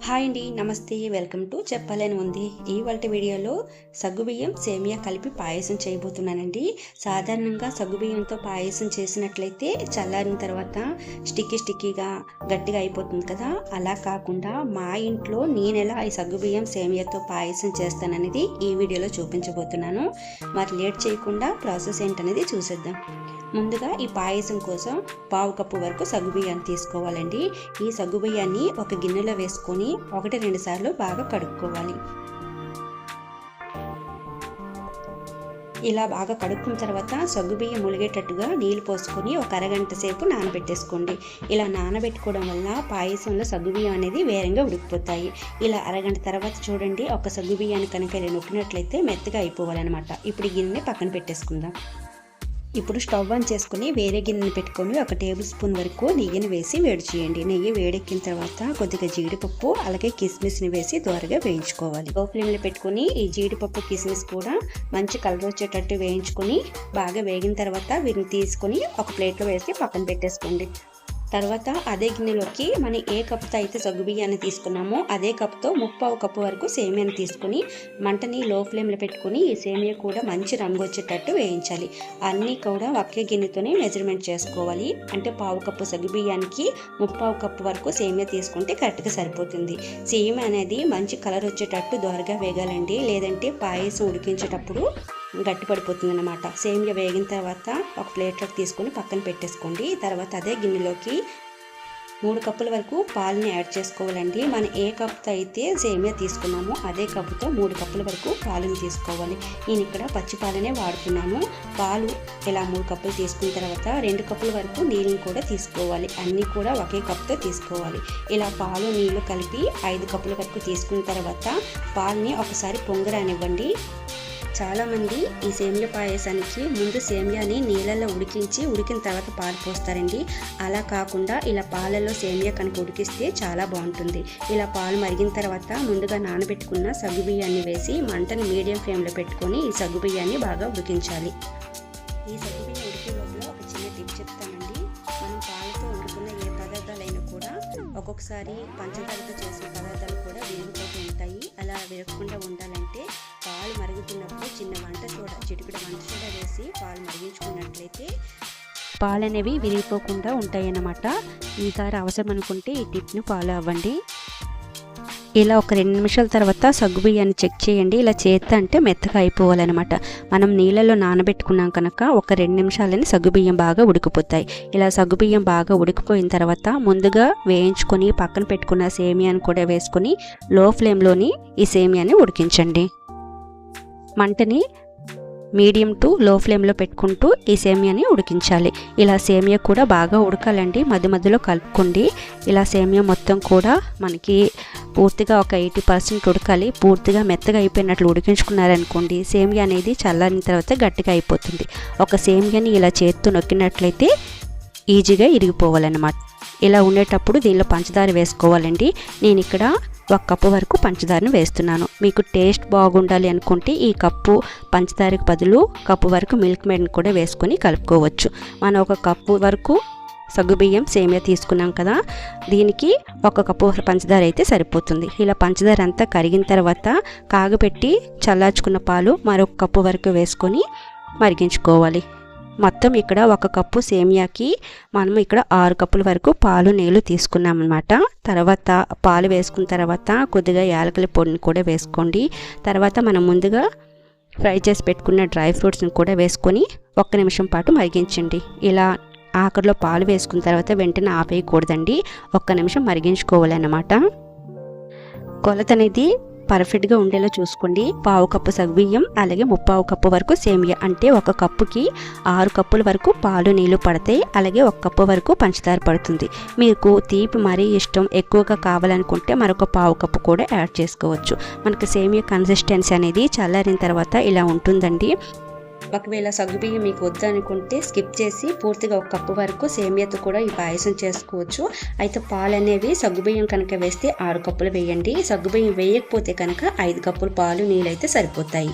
Hi అండి, నమస్తే. Welcome to చెప్పాలని ఉంది. ఇవాల్టి వీడియోలో సగ్గుబియ్యం సేమియా కలిపి పాయసం చేయబోతున్నానండి. సాధారణంగా సగ్గుబియ్యంతో పాయసం చేసినట్లయితే చల్లారిన తర్వాత స్టిక్కీగా గట్టిగా అయిపోతుంది కదా. అలా కాకుండా మా ఇంట్లో నేను ఎలా ఈ సగ్గుబియ్యం సేమియాతో పాయసం చేస్తాననేది ఈ వీడియోలో చూపించబోతున్నాను. మరి లేట్ చేయకుండా ప్రాసెస్ ఏంటనేది చూసేద్దాం. ముందుగా ఈ పాయసం కోసం పావు కప్పు వరకు సగ్గుబియ్యాన్ని తీసుకోవాలండి. ఈ సగ్గుబియ్యాన్ని ఒక గిన్నెలో వేసుకొని 1-2 సార్లు బాగా కడుక్కోవాలి. ఇలా బాగా కడుక్కున్న తర్వాత సగ్గుబియ్యం ములిగేటట్టుగా నీళ్ళు పోసుకొని ఒక అరగంట సేపు నానబెట్టేసుకోండి. ఇలా నానబెట్టుకోవడం వల్ల పాయసంలో సగ్గుబియ్యం అనేది వేరంగా ఉడికిపోతాయి. ఇలా అరగంట తర్వాత చూడండి, ఒక సగ్గుబియ్యాన్ని కనుక ఇలా నొక్కినట్లయితే మెత్తగా అయిపోవాలన్నమాట. ఇప్పుడు ఈ గిన్నె పక్కన పెట్టేసుకుందాం. ఇప్పుడు స్టవ్ ఆన్ చేసుకుని వేరే గిన్నెని పెట్టుకొని 1 టేబుల్ స్పూన్ వరకు నెయ్యిని వేసి వేడి చేయండి. నెయ్యి వేడెక్కిన తర్వాత కొద్దిగా జీడిపప్పు అలాగే కిస్మిస్ని వేసి దోరగా వేయించుకోవాలి. లో ఫ్లేమ్లో పెట్టుకుని ఈ జీడిపప్పు కిస్మిస్ కూడా మంచి కలర్ వచ్చేటట్టు వేయించుకొని బాగా వేగిన తర్వాత వీటిని తీసుకొని ఒక ప్లేట్లో వేసి పక్కన పెట్టేసుకోండి. తర్వాత అదే గిన్నెలోకి మనం ఏ కప్పుతో అయితే సగ్గుబియ్యాన్ని తీసుకున్నామో అదే కప్తో 1/4 కప్పు వరకు సేమియాని తీసుకుని మంటని లో ఫ్లేమ్లో పెట్టుకుని ఈ సేమియా కూడా మంచి రంగు వచ్చేటట్టు వేయించాలి. అన్నీ కూడా ఒకే గిన్నెతోనే మెజర్మెంట్ చేసుకోవాలి. అంటే 1/4 కప్పు సగ్గుబియ్యానికి 1/4 కప్పు వరకు సేమియా తీసుకుంటే కరెక్ట్గా సరిపోతుంది. సేమియా అనేది మంచి కలర్ వచ్చేటట్టు దోరగా వేగాలండి, లేదంటే పాయసం ఉడికించేటప్పుడు గట్టి పడిపోతుంది అన్నమాట. సేమియా వేగిన తర్వాత ఒక ప్లేట్లోకి తీసుకొని పక్కన పెట్టేసుకోండి. తర్వాత అదే గిన్నెలోకి 3 కప్పుల వరకు పాలని యాడ్ చేసుకోవాలండి. మనం ఏ కప్పుతో అయితే సేమియా తీసుకున్నామో అదే కప్పుతో 3 కప్పుల వరకు పాలను తీసుకోవాలి. నేను ఇక్కడ పచ్చి పాలనే వాడుతున్నాను. పాలు ఇలా 3 కప్పులు తీసుకున్న తర్వాత 2 కప్పుల వరకు నీళ్ళని కూడా తీసుకోవాలి. అన్నీ కూడా ఒకే కప్పుతో తీసుకోవాలి. ఇలా పాలు నీళ్లు కలిపి 5 కప్పుల వరకు తీసుకున్న తర్వాత పాలని ఒకసారి పొంగరానివ్వండి. చాలామంది ఈ సేమియా పాయసానికి ముందు సేమియాని నీళ్ళల్లో ఉడికిన తర్వాత పాలు పోస్తారండి. అలా కాకుండా ఇలా పాలలో సేమియా కనుక ఉడికిస్తే చాలా బాగుంటుంది. ఇలా పాలు మరిగిన తర్వాత ముందుగా నానబెట్టుకున్న సగ్గుబియ్యాన్ని వేసి మంటని మీడియం ఫ్లేమ్లో పెట్టుకొని ఈ సగ్గుబియ్యాన్ని బాగా ఉడికించాలి. ఈ సగ్గుబియ్యం ఉడికే లోపల ఒక చిన్న టిప్ చెప్తానండి. మనం పాలతో వండుకున్న ఏ పదార్థాలైనా కూడా ఒక్కొక్కసారి పంచదారతో చేసిన పదార్థాలు కూడా విరిగిపోతూ ఉంటాయి. అలా విరగకుండా ఉండాలంటే పాలు మరుగుతున్నప్పుడు చిటికెడు వంట సోడా వేసి పాలు మరిగించుకున్నట్లయితే పాలు అనేవి విరిగిపోకుండా ఉంటాయి అన్నమాట. ఈసారి అవసరం అనుకుంటే ఈ టిప్ని ఫాలో అవ్వండి. ఇలా ఒక 2 నిమిషాల తర్వాత సగ్గుబియ్యాన్ని చెక్ చేయండి. ఇలా చేత్తో అంటే మెత్తగా అయిపోవాలన్నమాట. మనం నీళ్ళలో నానబెట్టుకున్నాం కనుక ఒక 2 నిమిషాలని సగ్గుబియ్యం బాగా ఉడికిపోతాయి. ఇలా సగ్గుబియ్యం బాగా ఉడికిపోయిన తర్వాత ముందుగా వేయించుకొని పక్కన పెట్టుకున్న సేమియాని కూడా వేసుకొని లో ఫ్లేమ్లోని ఈ సేమియాని ఉడికించండి. మంటని మీడియం టు లో ఫ్లేమ్లో పెట్టుకుంటూ ఈ సేమియాని ఉడికించాలి. ఇలా సేమియా కూడా బాగా ఉడకాలండి, మధ్యలో కలుపుకోండి. ఇలా సేమియా మొత్తం కూడా మనకి పూర్తిగా ఒక 80% ఉడకాలి. పూర్తిగా మెత్తగా అయిపోయినట్లు ఉడికించుకున్నారనుకోండి సేమియా అనేది చల్లారిన తర్వాత గట్టిగా అయిపోతుంది. ఒక సేమియాని ఇలా చేత్తో నొక్కినట్లయితే ఈజీగా ఇరిగిపోవాలన్నమాట. ఇలా ఉండేటప్పుడు దీనిలో పంచదార వేసుకోవాలండి. నేను ఇక్కడ 1 కప్పు వరకు పంచదారను వేస్తున్నాను. మీకు టేస్ట్ బాగుండాలి అనుకుంటే ఈ కప్పు పంచదారకు బదులు కప్పు వరకు మిల్క్ మేడ్ని కూడా వేసుకొని కలుపుకోవచ్చు. మనం 1 కప్పు వరకు సగ్గుబియ్యం సేమియా తీసుకున్నాం కదా, దీనికి 1 కప్పు పంచదార అయితే సరిపోతుంది. ఇలా పంచదార అంతా కరిగిన తర్వాత కాగపెట్టి చల్లార్చుకున్న పాలు మరొక కప్పు వరకు వేసుకొని మరిగించుకోవాలి. మొత్తం ఇక్కడ 1 కప్పు సేమియాకి మనం ఇక్కడ 6 కప్పుల వరకు పాలు నీళ్ళు తీసుకున్నాం అన్నమాట. తర్వాత పాలు వేసుకున్న తర్వాత కొద్దిగా యాలకుల పొడిని కూడా వేసుకోండి. తర్వాత మనం ముందుగా ఫ్రై చేసి పెట్టుకున్న డ్రై ఫ్రూట్స్ని కూడా వేసుకొని 1 నిమిషం పాటు మరిగించండి. ఇలా ఆఖరిలో పాలు వేసుకున్న తర్వాత వెంటనే ఆపేయకూడదండి, 1 నిమిషం మరిగించుకోవాలన్నమాట. కొలత అనేది పర్ఫెక్ట్గా ఉండేలా చూసుకోండి. 1/4 కప్పు సగ్గుబియ్యం అలాగే 1/4 కప్పు వరకు సేమియా, అంటే 1 కప్పుకి 6 కప్పుల వరకు పాలు నీళ్ళు పడతాయి. అలాగే 1 కప్పు వరకు పంచదార పడుతుంది. మీకు తీపి మరీ ఇష్టం ఎక్కువగా కావాలనుకుంటే మరొక 1/4 కప్పు కూడా యాడ్ చేసుకోవచ్చు. మనకి సేమియా కన్సిస్టెన్సీ అనేది చల్లారిన తర్వాత ఇలా ఉంటుందండి. ఒకవేళ సగ్గుబియ్యం మీకు వద్దనుకుంటే స్కిప్ చేసి పూర్తిగా 1 కప్పు వరకు సేమియాతో కూడా ఈ పాయసం చేసుకోవచ్చు. అయితే పాలు అనేవి సగ్గుబియ్యం కనుక వేస్తే 6 కప్పులు వేయండి. సగ్గుబియ్యం వేయకపోతే కనుక 5 కప్పులు పాలు నీళ్ళైతే సరిపోతాయి.